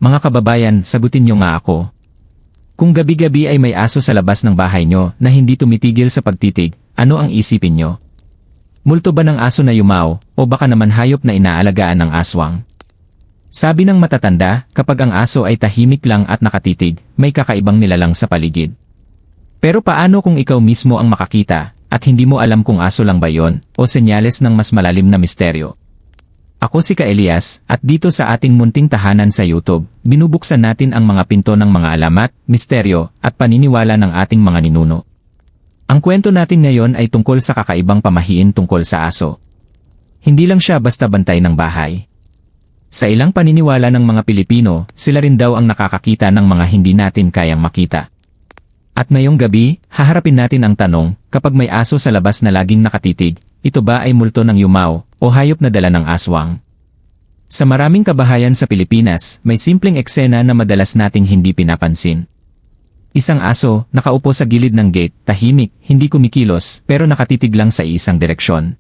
Mga kababayan, sagutin niyo nga ako. Kung gabi-gabi ay may aso sa labas ng bahay nyo na hindi tumitigil sa pagtitig, ano ang isipin nyo? Multo ba ng aso na yumaw, o baka naman hayop na inaalagaan ng aswang? Sabi ng matatanda, kapag ang aso ay tahimik lang at nakatitig, may kakaibang nilalang sa paligid. Pero paano kung ikaw mismo ang makakita, at hindi mo alam kung aso lang ba yon, o senyales ng mas malalim na misteryo? Ako si Ka Elias, at dito sa ating munting tahanan sa YouTube, binubuksan natin ang mga pinto ng mga alamat, misteryo, at paniniwala ng ating mga ninuno. Ang kwento natin ngayon ay tungkol sa kakaibang pamahiin tungkol sa aso. Hindi lang siya basta bantay ng bahay. Sa ilang paniniwala ng mga Pilipino, sila rin daw ang nakakakita ng mga hindi natin kayang makita. At ngayong gabi, haharapin natin ang tanong, kapag may aso sa labas na laging nakatitig, ito ba ay multo ng yumaw, o hayop na dala ng aswang? Sa maraming kabahayan sa Pilipinas, may simpleng eksena na madalas nating hindi pinapansin. Isang aso, nakaupo sa gilid ng gate, tahimik, hindi kumikilos, pero nakatitig lang sa isang direksyon.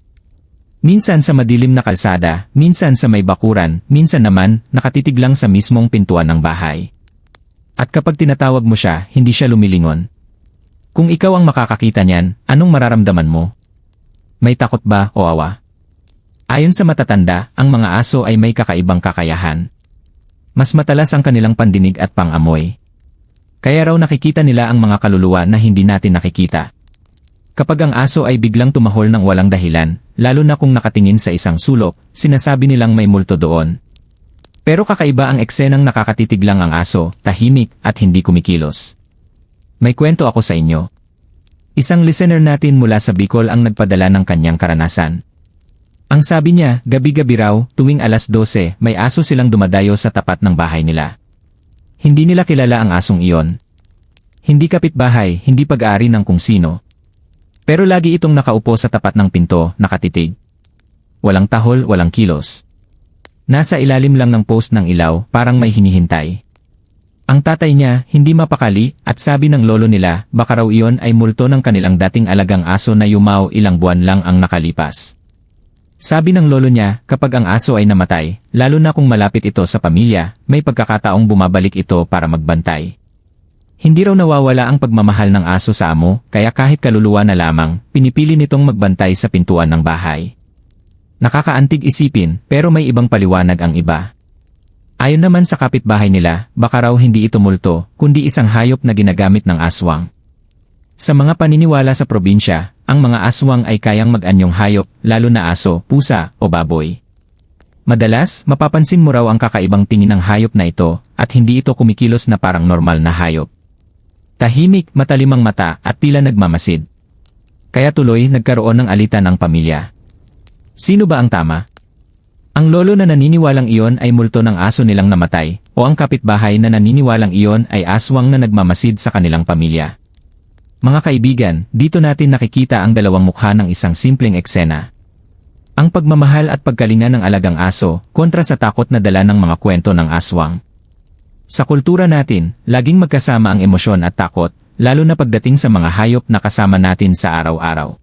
Minsan sa madilim na kalsada, minsan sa may bakuran, minsan naman, nakatitig lang sa mismong pintuan ng bahay. At kapag tinatawag mo siya, hindi siya lumilingon. Kung ikaw ang makakakita niyan, anong mararamdaman mo? May takot ba o awa? Ayon sa matatanda, ang mga aso ay may kakaibang kakayahan. Mas matalas ang kanilang pandinig at pangamoy. Kaya raw nakikita nila ang mga kaluluwa na hindi natin nakikita. Kapag ang aso ay biglang tumahol ng walang dahilan, lalo na kung nakatingin sa isang sulok, sinasabi nilang may multo doon. Pero kakaiba ang eksenang nakakatitig lang ang aso, tahimik at hindi kumikilos. May kwento ako sa inyo. Isang listener natin mula sa Bicol ang nagpadala ng kanyang karanasan. Ang sabi niya, gabi-gabi raw, tuwing alas 12, may aso silang dumadayo sa tapat ng bahay nila. Hindi nila kilala ang asong iyon. Hindi kapitbahay, hindi pag-aari ng kung sino. Pero lagi itong nakaupo sa tapat ng pinto, nakatitig. Walang tahol, walang kilos. Nasa ilalim lang ng post ng ilaw, parang may hinihintay. Ang tatay niya, hindi mapakali, at sabi ng lolo nila, baka raw iyon ay multo ng kanilang dating alagang aso na yumaw ilang buwan lang ang nakalipas. Sabi ng lolo niya, kapag ang aso ay namatay, lalo na kung malapit ito sa pamilya, may pagkakataong bumabalik ito para magbantay. Hindi raw nawawala ang pagmamahal ng aso sa amo, kaya kahit kaluluwa na lamang, pinipili nitong magbantay sa pintuan ng bahay. Nakakaantig isipin, pero may ibang paliwanag ang iba. Ayon naman sa kapitbahay nila, baka raw hindi ito multo, kundi isang hayop na ginagamit ng aswang. Sa mga paniniwala sa probinsya, ang mga aswang ay kayang mag-anyong hayop, lalo na aso, pusa, o baboy. Madalas, mapapansin mo raw ang kakaibang tingin ng hayop na ito, at hindi ito kumikilos na parang normal na hayop. Tahimik, matalimang mata, at tila nagmamasid. Kaya tuloy nagkaroon ng alitan ang pamilya. Sino ba ang tama? Ang lolo na naniniwalang iyon ay multo ng aso nilang namatay, o ang kapitbahay na naniniwalang iyon ay aswang na nagmamasid sa kanilang pamilya. Mga kaibigan, dito natin nakikita ang dalawang mukha ng isang simpleng eksena. Ang pagmamahal at pagkalinga ng alagang aso, kontra sa takot na dala ng mga kwento ng aswang. Sa kultura natin, laging magkasama ang emosyon at takot, lalo na pagdating sa mga hayop na kasama natin sa araw-araw.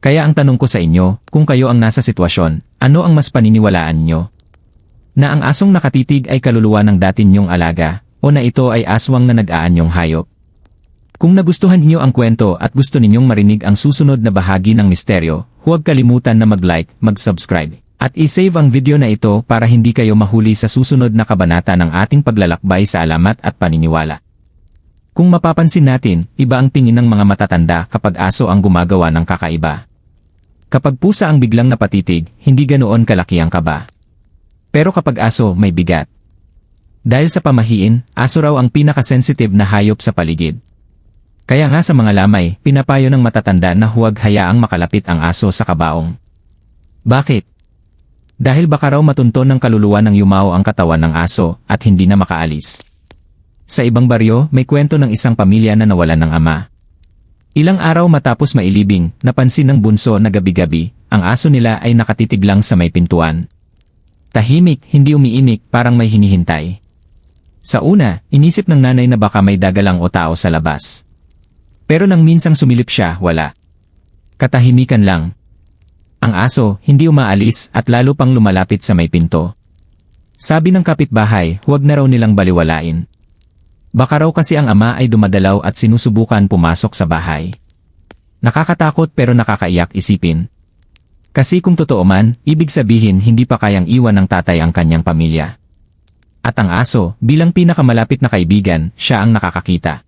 Kaya ang tanong ko sa inyo, kung kayo ang nasa sitwasyon, ano ang mas paniniwalaan nyo? Na ang asong nakatitig ay kaluluwa ng dati ninyong alaga, o na ito ay aswang na nag-aanyong hayop? Kung nagustuhan niyo ang kwento at gusto ninyong marinig ang susunod na bahagi ng misteryo, huwag kalimutan na mag-like, mag-subscribe, at i-save ang video na ito para hindi kayo mahuli sa susunod na kabanata ng ating paglalakbay sa alamat at paniniwala. Kung mapapansin natin, iba ang tingin ng mga matatanda kapag aso ang gumagawa ng kakaiba. Kapag pusa ang biglang napatitig, hindi ganoon kalaki ang kaba. Pero kapag aso, may bigat. Dahil sa pamahiin, aso raw ang pinakasensitive na hayop sa paligid. Kaya nga sa mga lamay, pinapayo ng matatanda na huwag hayaang makalapit ang aso sa kabaong. Bakit? Dahil baka raw matunton ng kaluluwa ng yumaw ang katawan ng aso at hindi na makaalis. Sa ibang baryo, may kwento ng isang pamilya na nawalan ng ama. Ilang araw matapos mailibing, napansin ng bunso na gabi-gabi, ang aso nila ay nakatitig lang sa may pintuan. Tahimik, hindi umiimik, parang may hinihintay. Sa una, inisip ng nanay na baka may dagalang o tao sa labas. Pero nang minsang sumilip siya, wala. Katahimikan lang. Ang aso, hindi umaalis at lalo pang lumalapit sa may pinto. Sabi ng kapitbahay, huwag na raw nilang baliwalain. Baka raw kasi ang ama ay dumadalaw at sinusubukan pumasok sa bahay. Nakakatakot pero nakakaiyak isipin. Kasi kung totoo man, ibig sabihin hindi pa kayang iwan ng tatay ang kanyang pamilya. At ang aso, bilang pinakamalapit na kaibigan, siya ang nakakakita.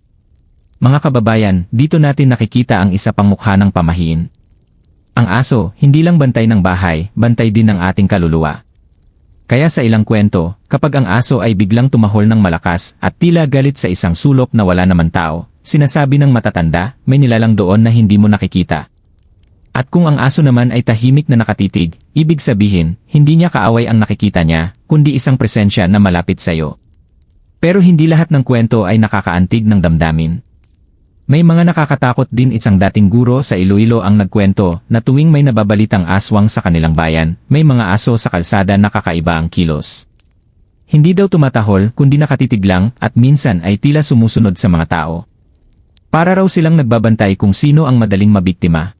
Mga kababayan, dito natin nakikita ang isa pang mukha ng pamahiin. Ang aso, hindi lang bantay ng bahay, bantay din ng ating kaluluwa. Kaya sa ilang kwento, kapag ang aso ay biglang tumahol ng malakas at tila galit sa isang sulok na wala naman tao, sinasabi ng matatanda, may nilalang doon na hindi mo nakikita. At kung ang aso naman ay tahimik na nakatitig, ibig sabihin, hindi niya kaaway ang nakikita niya, kundi isang presensya na malapit sa iyo. Pero hindi lahat ng kwento ay nakakaantig ng damdamin. May mga nakakatakot din. Isang dating guro sa Iloilo ang nagkwento na tuwing may nababalitang aswang sa kanilang bayan, may mga aso sa kalsada na kakaiba ang kilos. Hindi daw tumatahol kundi nakatitig lang at minsan ay tila sumusunod sa mga tao. Para raw silang nagbabantay kung sino ang madaling mabiktima.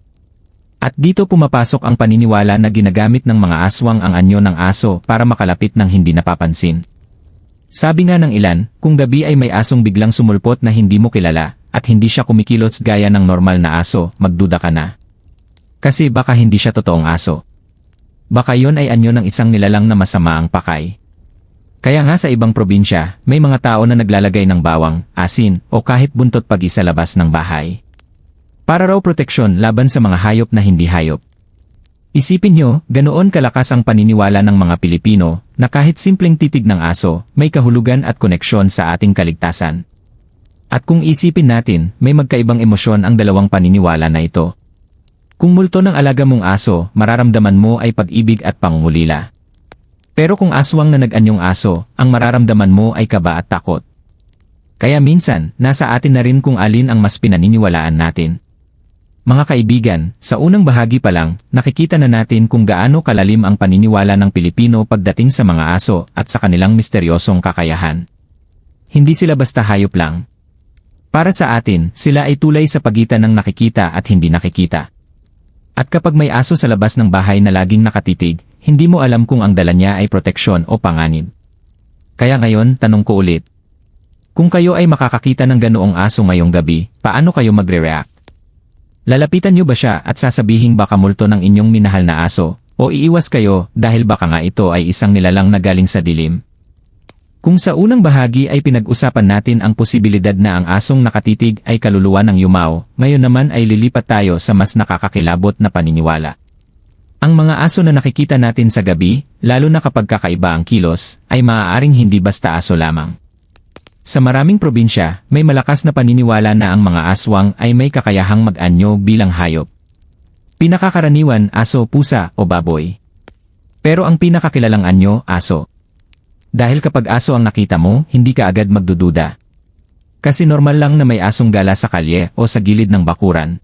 At dito pumapasok ang paniniwala na ginagamit ng mga aswang ang anyo ng aso para makalapit ng hindi napapansin. Sabi nga ng ilan, kung gabi ay may asong biglang sumulpot na hindi mo kilala, at hindi siya kumikilos gaya ng normal na aso, magduda ka na. Kasi baka hindi siya totoong aso. Baka yon ay anyo ng isang nilalang na masama ang pakay. Kaya nga sa ibang probinsya, may mga tao na naglalagay ng bawang, asin, o kahit buntot pag-isa labas ng bahay. Para raw proteksyon laban sa mga hayop na hindi hayop. Isipin nyo, ganoon kalakas ang paniniwala ng mga Pilipino, na kahit simpleng titig ng aso, may kahulugan at koneksyon sa ating kaligtasan. At kung isipin natin, may magkaibang emosyon ang dalawang paniniwala na ito. Kung multo ng alaga mong aso, mararamdaman mo ay pag-ibig at pangungulila. Pero kung aswang na nag-anyong aso, ang mararamdaman mo ay kaba at takot. Kaya minsan, nasa atin na rin kung alin ang mas pinaniniwalaan natin. Mga kaibigan, sa unang bahagi pa lang, nakikita na natin kung gaano kalalim ang paniniwala ng Pilipino pagdating sa mga aso at sa kanilang misteryosong kakayahan. Hindi sila basta hayop lang. Para sa atin, sila ay tulay sa pagitan ng nakikita at hindi nakikita. At kapag may aso sa labas ng bahay na laging nakatitig, hindi mo alam kung ang dala niya ay proteksyon o panganib. Kaya ngayon, tanong ko ulit. Kung kayo ay makakakita ng ganoong aso ngayong gabi, paano kayo magre-react? Lalapitan niyo ba siya at sasabihin baka multo ng inyong minahal na aso, o iiwas kayo dahil baka nga ito ay isang nilalang na galing sa dilim? Kung sa unang bahagi ay pinag-usapan natin ang posibilidad na ang asong nakatitig ay kaluluwa ng yumao, ngayon naman ay lilipat tayo sa mas nakakakilabot na paniniwala. Ang mga aso na nakikita natin sa gabi, lalo na kapag kakaiba ang kilos, ay maaaring hindi basta aso lamang. Sa maraming probinsya, may malakas na paniniwala na ang mga aswang ay may kakayahang mag-anyo bilang hayop. Pinakakaraniwan, aso, pusa o baboy. Pero ang pinakakilalang anyo, aso. Dahil kapag aso ang nakita mo, hindi ka agad magdududa. Kasi normal lang na may asong gala sa kalye o sa gilid ng bakuran.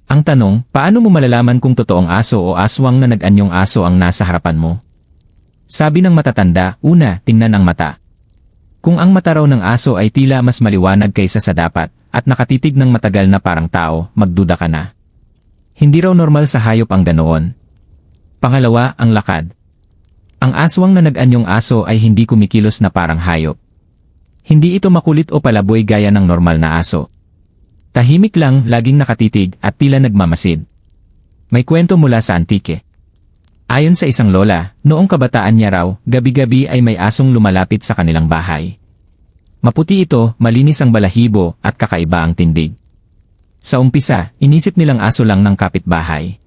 Ang tanong, paano mo malalaman kung totoong aso o aswang na nag-anyong aso ang nasa harapan mo? Sabi ng matatanda, una, tingnan ang mata. Kung ang mata raw ng aso ay tila mas maliwanag kaysa sa dapat, at nakatitig ng matagal na parang tao, magduda ka na. Hindi raw normal sa hayop ang ganoon. Pangalawa, ang lakad. Ang aswang na nag-anyong aso ay hindi kumikilos na parang hayop. Hindi ito makulit o palaboy gaya ng normal na aso. Tahimik lang, laging nakatitig at tila nagmamasid. May kwento mula sa antike. Ayon sa isang lola, noong kabataan niya raw, gabi-gabi ay may asong lumalapit sa kanilang bahay. Maputi ito, malinis ang balahibo, at kakaiba ang tindig. Sa umpisa, inisip nilang aso lang ng kapitbahay.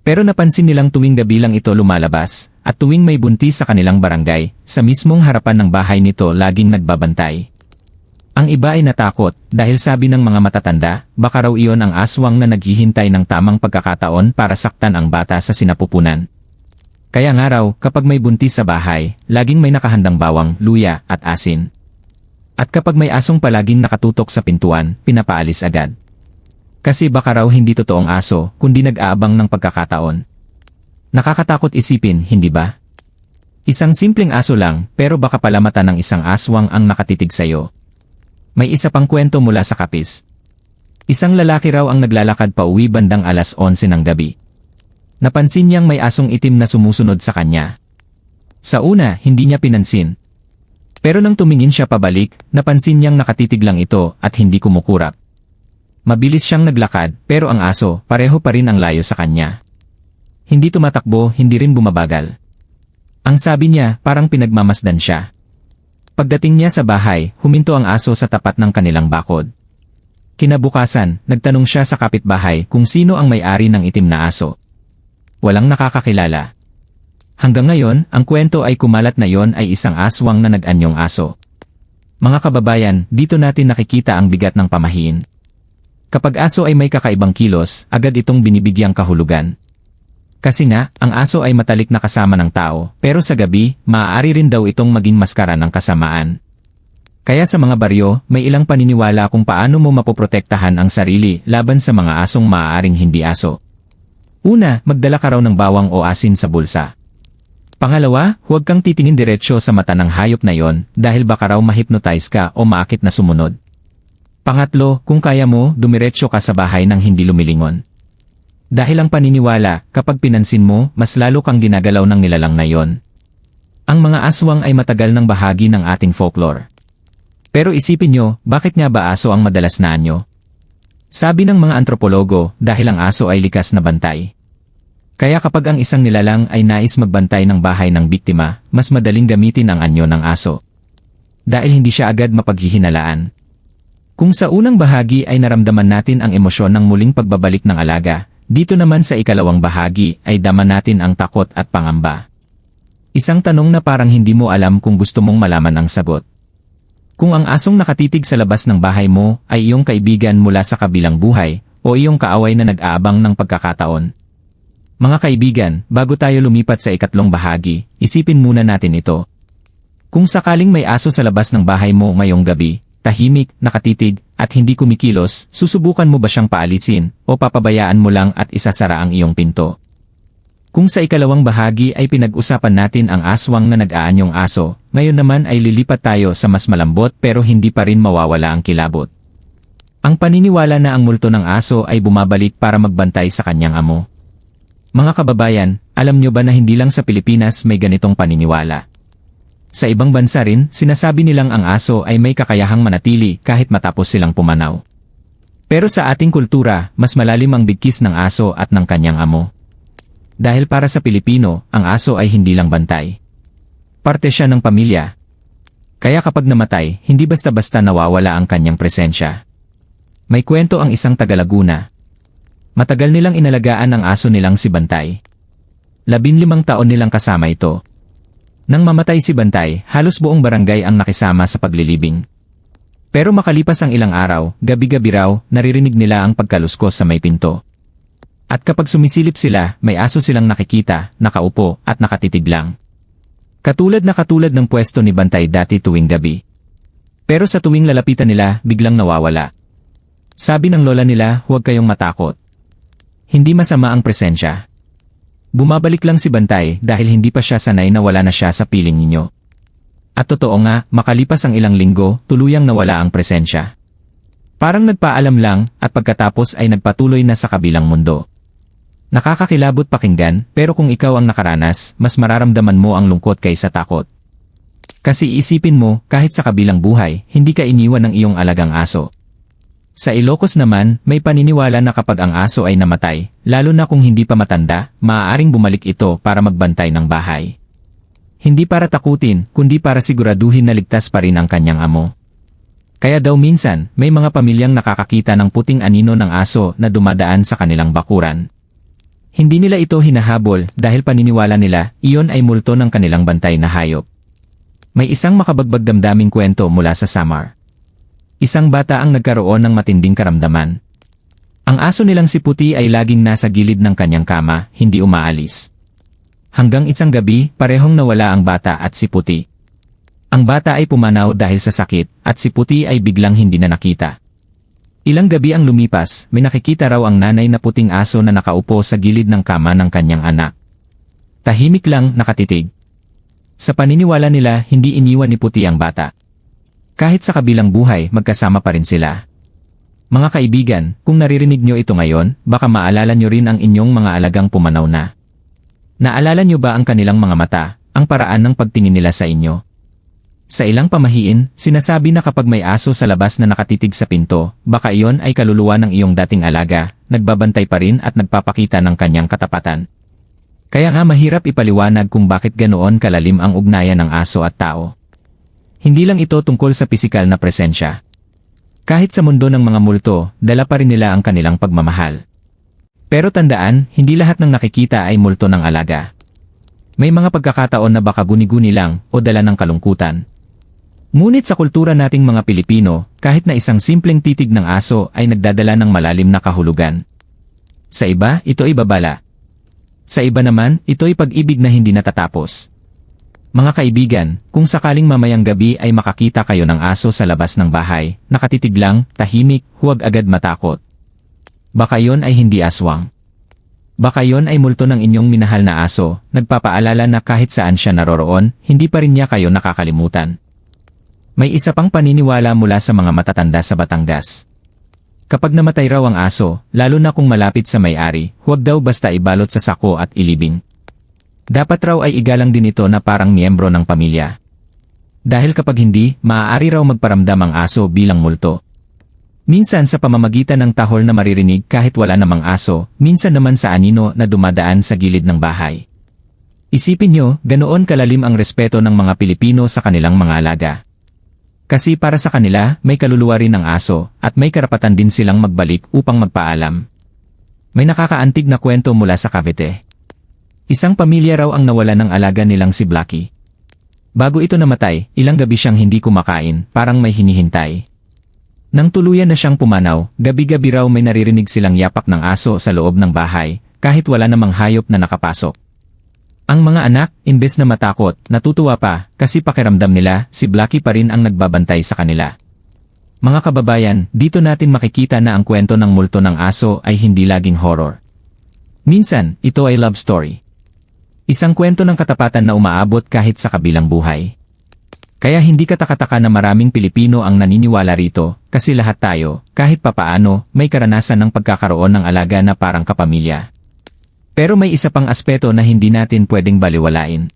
Pero napansin nilang tuwing gabi lang ito lumalabas, at tuwing may buntis sa kanilang barangay, sa mismong harapan ng bahay nito laging nagbabantay. Ang iba ay natakot, dahil sabi ng mga matatanda, baka raw iyon ang aswang na naghihintay ng tamang pagkakataon para saktan ang bata sa sinapupunan. Kaya nga raw, kapag may buntis sa bahay, laging may nakahandang bawang, luya, at asin. At kapag may asong palaging nakatutok sa pintuan, pinapaalis agad. Kasi baka raw hindi totoong aso, kundi nag-aabang ng pagkakataon. Nakakatakot isipin, hindi ba? Isang simpleng aso lang, pero baka pala mata ng isang aswang ang nakatitig sa'yo. May isa pang kwento mula sa Capiz. Isang lalaki raw ang naglalakad pa uwi bandang alas 11 ng gabi. Napansin niyang may asong itim na sumusunod sa kanya. Sa una, hindi niya pinansin. Pero nang tumingin siya pabalik, napansin niyang nakatitig lang ito at hindi kumukurap. Mabilis siyang naglakad, pero ang aso, pareho pa rin ang layo sa kanya. Hindi tumatakbo, hindi rin bumabagal. Ang sabi niya, parang pinagmamasdan siya. Pagdating niya sa bahay, huminto ang aso sa tapat ng kanilang bakod. Kinabukasan, nagtanong siya sa kapitbahay kung sino ang may-ari ng itim na aso. Walang nakakakilala. Hanggang ngayon, ang kwento ay kumalat na yon ay isang aswang na nag-anyong aso. Mga kababayan, dito natin nakikita ang bigat ng pamahiin. Kapag aso ay may kakaibang kilos, agad itong binibigyang kahulugan. Kasi nga, ang aso ay matalik na kasama ng tao, pero sa gabi, maaari rin daw itong maging maskara ng kasamaan. Kaya sa mga baryo, may ilang paniniwala kung paano mo mapoprotektahan ang sarili laban sa mga asong maaaring hindi aso. Una, magdala ka raw ng bawang o asin sa bulsa. Pangalawa, huwag kang titingin diretsyo sa mata ng hayop na yon dahil baka raw ma-hypnotize ka o maakit na sumunod. Pangatlo, kung kaya mo, dumiretso ka sa bahay nang hindi lumilingon. Dahil ang paniniwala, kapag pinansin mo, mas lalo kang ginagalaw ng nilalang na yon. Ang mga aswang ay matagal ng bahagi ng ating folklore. Pero isipin nyo, bakit nga ba aso ang madalas na anyo? Sabi ng mga antropologo, dahil ang aso ay likas na bantay. Kaya kapag ang isang nilalang ay nais magbantay ng bahay ng biktima, mas madaling gamitin ang anyo ng aso. Dahil hindi siya agad mapaghihinalaan. Kung sa unang bahagi ay naramdaman natin ang emosyon ng muling pagbabalik ng alaga, dito naman sa ikalawang bahagi ay dama natin ang takot at pangamba. Isang tanong na parang hindi mo alam kung gusto mong malaman ang sagot. Kung ang asong nakatitig sa labas ng bahay mo ay iyong kaibigan mula sa kabilang buhay o iyong kaaway na nag-aabang ng pagkakataon. Mga kaibigan, bago tayo lumipat sa ikatlong bahagi, isipin muna natin ito. Kung sakaling may aso sa labas ng bahay mo ngayong gabi, tahimik, nakatitig, at hindi kumikilos, susubukan mo ba siyang paalisin o papabayaan mo lang at isasara ang iyong pinto? Kung sa ikalawang bahagi ay pinag-usapan natin ang aswang na nag-aanyong aso, ngayon naman ay lilipat tayo sa mas malambot pero hindi pa rin mawawala ang kilabot. Ang paniniwala na ang multo ng aso ay bumabalik para magbantay sa kanyang amo. Mga kababayan, alam nyo ba na hindi lang sa Pilipinas may ganitong paniniwala? Sa ibang bansa rin, sinasabi nilang ang aso ay may kakayahang manatili kahit matapos silang pumanaw. Pero sa ating kultura, mas malalim ang bigkis ng aso at ng kanyang amo. Dahil para sa Pilipino, ang aso ay hindi lang bantay. Parte siya ng pamilya. Kaya kapag namatay, hindi basta-basta nawawala ang kanyang presensya. May kwento ang isang taga Laguna. Matagal nilang inalagaan ang aso nilang si Bantay. 15 taon nilang kasama ito. Nang mamatay si Bantay, halos buong barangay ang nakisama sa paglilibing. Pero makalipas ang ilang araw, gabi-gabi raw, naririnig nila ang pagkaluskos sa may pinto. At kapag sumisilip sila, may aso silang nakikita, nakaupo, at nakatitig lang. Katulad ng pwesto ni Bantay dati tuwing gabi. Pero sa tuwing lalapitan nila, biglang nawawala. Sabi ng lola nila, huwag kayong matakot. Hindi masama ang presensya. Bumabalik lang si Bantay dahil hindi pa siya sanay na wala na siya sa piling ninyo. At totoo nga, makalipas ang ilang linggo, tuluyang nawala ang presensya. Parang nagpaalam lang at pagkatapos ay nagpatuloy na sa kabilang mundo. Nakakakilabot pakinggan, pero kung ikaw ang nakaranas, mas mararamdaman mo ang lungkot kaysa takot. Kasi isipin mo, kahit sa kabilang buhay, hindi ka iniwan ng iyong alagang aso. Sa Ilocos naman, may paniniwala na kapag ang aso ay namatay, lalo na kung hindi pa matanda, maaaring bumalik ito para magbantay ng bahay. Hindi para takutin, kundi para siguraduhin na ligtas pa rin ang kanyang amo. Kaya daw minsan, may mga pamilyang nakakakita ng puting anino ng aso na dumadaan sa kanilang bakuran. Hindi nila ito hinahabol dahil paniniwala nila, iyon ay multo ng kanilang bantay na hayop. May isang makabagbag damdaming kwento mula sa Samar. Isang bata ang nagkaroon ng matinding karamdaman. Ang aso nilang si Puti ay laging nasa gilid ng kanyang kama, hindi umaalis. Hanggang isang gabi, parehong nawala ang bata at si Puti. Ang bata ay pumanaw dahil sa sakit, at si Puti ay biglang hindi na nakita. Ilang gabi ang lumipas, may nakikita raw ang nanay na puting aso na nakaupo sa gilid ng kama ng kanyang anak. Tahimik lang, nakatitig. Sa paniniwala nila, hindi iniwan ni Puti ang bata. Kahit sa kabilang buhay, magkasama pa rin sila. Mga kaibigan, kung naririnig nyo ito ngayon, baka maalala nyo rin ang inyong mga alagang pumanaw na. Naalala nyo ba ang kanilang mga mata, ang paraan ng pagtingin nila sa inyo. Sa ilang pamahiin, sinasabi na kapag may aso sa labas na nakatitig sa pinto, baka iyon ay kaluluwa ng iyong dating alaga, nagbabantay pa rin at nagpapakita ng kanyang katapatan. Kaya nga mahirap ipaliwanag kung bakit ganoon kalalim ang ugnayan ng aso at tao. Hindi lang ito tungkol sa pisikal na presensya. Kahit sa mundo ng mga multo, dala pa rin nila ang kanilang pagmamahal. Pero tandaan, hindi lahat ng nakikita ay multo ng alaga. May mga pagkakataon na baka guni-guni lang o dala ng kalungkutan. Ngunit sa kultura nating mga Pilipino, kahit na isang simpleng titig ng aso ay nagdadala ng malalim na kahulugan. Sa iba, ito ay babala. Sa iba naman, ito ay pag-ibig na hindi natatapos. Mga kaibigan, kung sakaling mamayang gabi ay makakita kayo ng aso sa labas ng bahay, nakatitig lang, tahimik, huwag agad matakot. Baka yon ay hindi aswang. Baka yon ay multo ng inyong minahal na aso, nagpapaalala na kahit saan siya naroroon, hindi pa rin niya kayo nakakalimutan. May isa pang paniniwala mula sa mga matatanda sa Batangas. Kapag namatay raw ang aso, lalo na kung malapit sa may-ari, huwag daw basta ibalot sa sako at ilibing. Dapat raw ay igalang din ito na parang miyembro ng pamilya. Dahil kapag hindi, maaari raw magparamdam ang aso bilang multo. Minsan sa pamamagitan ng tahol na maririnig kahit wala namang aso, minsan naman sa anino na dumadaan sa gilid ng bahay. Isipin nyo, ganoon kalalim ang respeto ng mga Pilipino sa kanilang mga alaga. Kasi para sa kanila, may kaluluwa rin ang aso, at may karapatan din silang magbalik upang magpaalam. May nakakaantig na kwento mula sa Cavite. Isang pamilya raw ang nawala ng alaga nilang si Blacky. Bago ito namatay, ilang gabi siyang hindi kumakain, parang may hinihintay. Nang tuluyan na siyang pumanaw, gabi-gabi raw may naririnig silang yapak ng aso sa loob ng bahay, kahit wala namang hayop na nakapasok. Ang mga anak, imbes na matakot, natutuwa pa, kasi pakiramdam nila, si Blacky pa rin ang nagbabantay sa kanila. Mga kababayan, dito natin makikita na ang kwento ng multo ng aso ay hindi laging horror. Minsan, ito ay love story. Isang kwento ng katapatan na umaabot kahit sa kabilang buhay. Kaya hindi katakataka na maraming Pilipino ang naniniwala rito, kasi lahat tayo, kahit papaano, may karanasan ng pagkakaroon ng alaga na parang kapamilya. Pero may isa pang aspeto na hindi natin pwedeng baliwalain.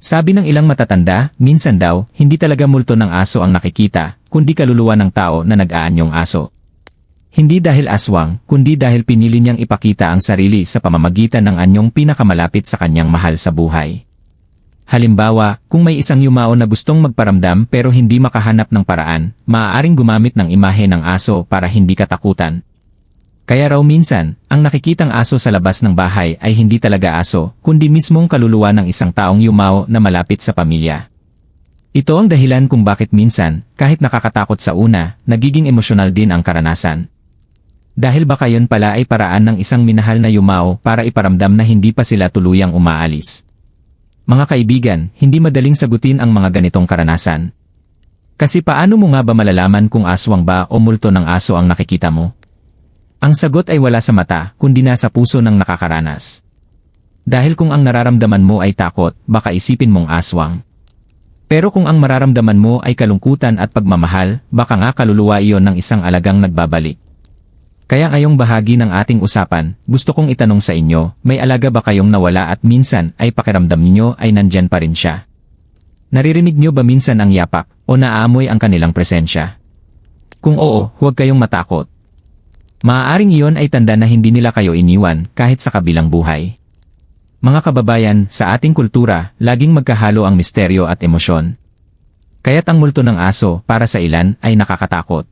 Sabi ng ilang matatanda, minsan daw, hindi talaga multo ng aso ang nakikita, kundi kaluluwa ng tao na nag-aanyong aso. Hindi dahil aswang, kundi dahil pinili niyang ipakita ang sarili sa pamamagitan ng anyong pinakamalapit sa kanyang mahal sa buhay. Halimbawa, kung may isang yumao na gustong magparamdam pero hindi makahanap ng paraan, maaaring gumamit ng imahe ng aso para hindi katakutan. Kaya raw minsan, ang nakikitang aso sa labas ng bahay ay hindi talaga aso, kundi mismong kaluluwa ng isang taong yumao na malapit sa pamilya. Ito ang dahilan kung bakit minsan, kahit nakakatakot sa una, nagiging emosyonal din ang karanasan. Dahil baka yon pala ay paraan ng isang minahal na yumao para iparamdam na hindi pa sila tuluyang umaalis. Mga kaibigan, hindi madaling sagutin ang mga ganitong karanasan. Kasi paano mo nga ba malalaman kung aswang ba o multo ng aso ang nakikita mo? Ang sagot ay wala sa mata, kundi nasa puso ng nakakaranas. Dahil kung ang nararamdaman mo ay takot, baka isipin mong aswang. Pero kung ang mararamdaman mo ay kalungkutan at pagmamahal, baka nga kaluluwa iyon ng isang alagang nagbabalik. Kaya ngayong bahagi ng ating usapan, gusto kong itanong sa inyo, may alaga ba kayong nawala at minsan ay pakiramdam ninyo ay nandyan pa rin siya? Naririnig nyo ba minsan ang yapak o naaamoy ang kanilang presensya? Kung oo, huwag kayong matakot. Maaaring iyon ay tanda na hindi nila kayo iniwan kahit sa kabilang buhay. Mga kababayan, sa ating kultura, laging magkahalo ang misteryo at emosyon. Kaya't ang multo ng aso para sa ilan ay nakakatakot.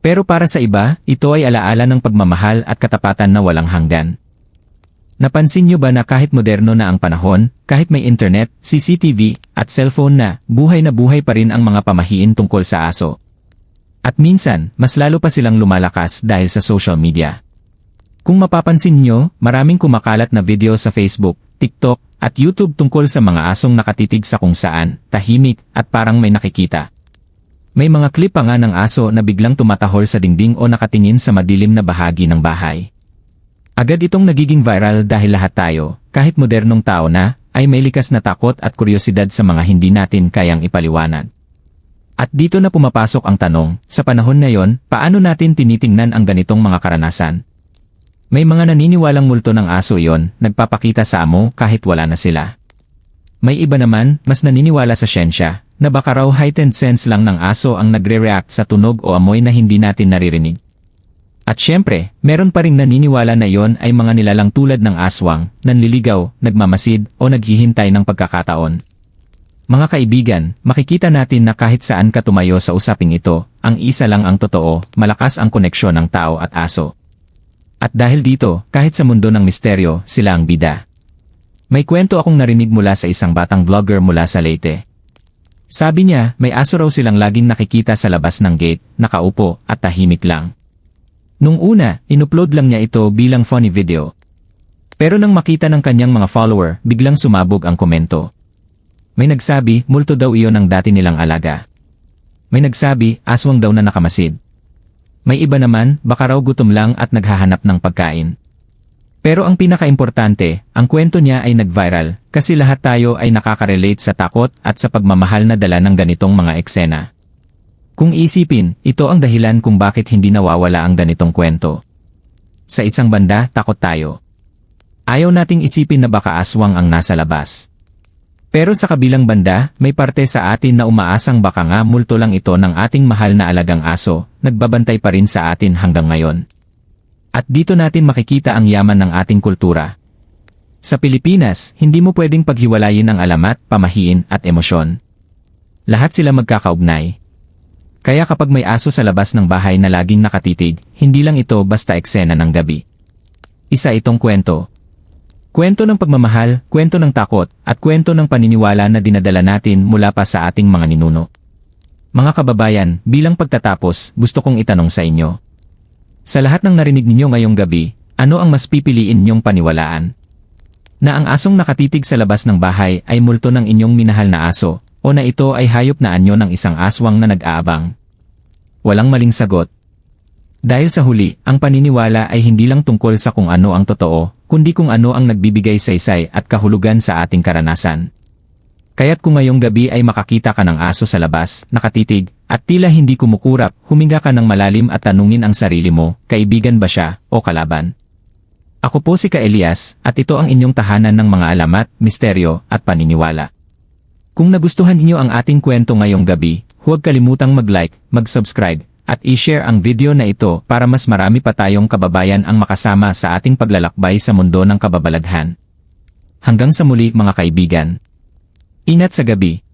Pero para sa iba, ito ay alaala ng pagmamahal at katapatan na walang hanggan. Napansin niyo ba na kahit moderno na ang panahon, kahit may internet, CCTV, at cellphone na buhay pa rin ang mga pamahiin tungkol sa aso? At minsan, mas lalo pa silang lumalakas dahil sa social media. Kung mapapansin nyo, maraming kumakalat na video sa Facebook, TikTok, at YouTube tungkol sa mga asong nakatitig sa kung saan, tahimik, at parang may nakikita. May mga clip pa nga ng aso na biglang tumatahol sa dingding o nakatingin sa madilim na bahagi ng bahay. Agad itong nagiging viral dahil lahat tayo, kahit modernong tao na, ay may likas na takot at kuryosidad sa mga hindi natin kayang ipaliwanag. At dito na pumapasok ang tanong, sa panahon ngayon, paano natin tinitingnan ang ganitong mga karanasan? May mga naniniwalang multo ng aso yon, nagpapakita sa amo kahit wala na sila. May iba naman, mas naniniwala sa siyensya, na baka raw heightened sense lang ng aso ang nagre-react sa tunog o amoy na hindi natin naririnig. At syempre, meron pa ring naniniwala na iyon ay mga nilalang tulad ng aswang, nanliligaw, nagmamasid, o naghihintay ng pagkakataon. Mga kaibigan, makikita natin na kahit saan ka tumayo sa usaping ito, ang isa lang ang totoo, malakas ang koneksyon ng tao at aso. At dahil dito, kahit sa mundo ng misteryo, sila ang bida. May kwento akong narinig mula sa isang batang vlogger mula sa Leyte. Sabi niya, may aso raw silang laging nakikita sa labas ng gate, nakaupo, at tahimik lang. Nung una, inupload lang niya ito bilang funny video. Pero nang makita ng kanyang mga follower, biglang sumabog ang komento. May nagsabi, multo daw iyon ng dati nilang alaga. May nagsabi, aswang daw na nakamasid. May iba naman, baka raw gutom lang at naghahanap ng pagkain. Pero ang pinakaimportante, ang kwento niya ay nag-viral, kasi lahat tayo ay nakaka-relate sa takot at sa pagmamahal na dala ng ganitong mga eksena. Kung isipin, ito ang dahilan kung bakit hindi nawawala ang ganitong kwento. Sa isang banda, takot tayo. Ayaw nating isipin na baka aswang ang nasa labas. Pero sa kabilang banda, may parte sa atin na umaasang baka nga multo lang ito ng ating mahal na alagang aso, nagbabantay pa rin sa atin hanggang ngayon. At dito natin makikita ang yaman ng ating kultura. Sa Pilipinas, hindi mo pwedeng paghiwalayin ang alamat, pamahiin, at emosyon. Lahat sila magkakaugnay. Kaya kapag may aso sa labas ng bahay na laging nakatitig, hindi lang ito basta eksena ng gabi. Isa itong kwento. Kwento ng pagmamahal, kwento ng takot, at kwento ng paniniwala na dinadala natin mula pa sa ating mga ninuno. Mga kababayan, bilang pagtatapos, gusto kong itanong sa inyo. Sa lahat ng narinig ninyo ngayong gabi, ano ang mas pipiliin ninyong paniwalaan? Na ang asong nakatitig sa labas ng bahay ay multo ng inyong minahal na aso, o na ito ay hayop na anyo ng isang aswang na nag-aabang? Walang maling sagot. Dahil sa huli, ang paniniwala ay hindi lang tungkol sa kung ano ang totoo, kundi kung ano ang nagbibigay saysay at kahulugan sa ating karanasan. Kaya't kung ngayong gabi ay makakita ka ng aso sa labas, nakatitig, at tila hindi kumukurap, huminga ka ng malalim at tanungin ang sarili mo, kaibigan ba siya, o kalaban? Ako po si Ka Elias, at ito ang inyong tahanan ng mga alamat, misteryo, at paniniwala. Kung nagustuhan niyo ang ating kwento ngayong gabi, huwag kalimutang mag-like, mag-subscribe, at i-share ang video na ito para mas marami pa tayong kababayan ang makasama sa ating paglalakbay sa mundo ng kababalaghan. Hanggang sa muli mga kaibigan. Ingat sa gabi.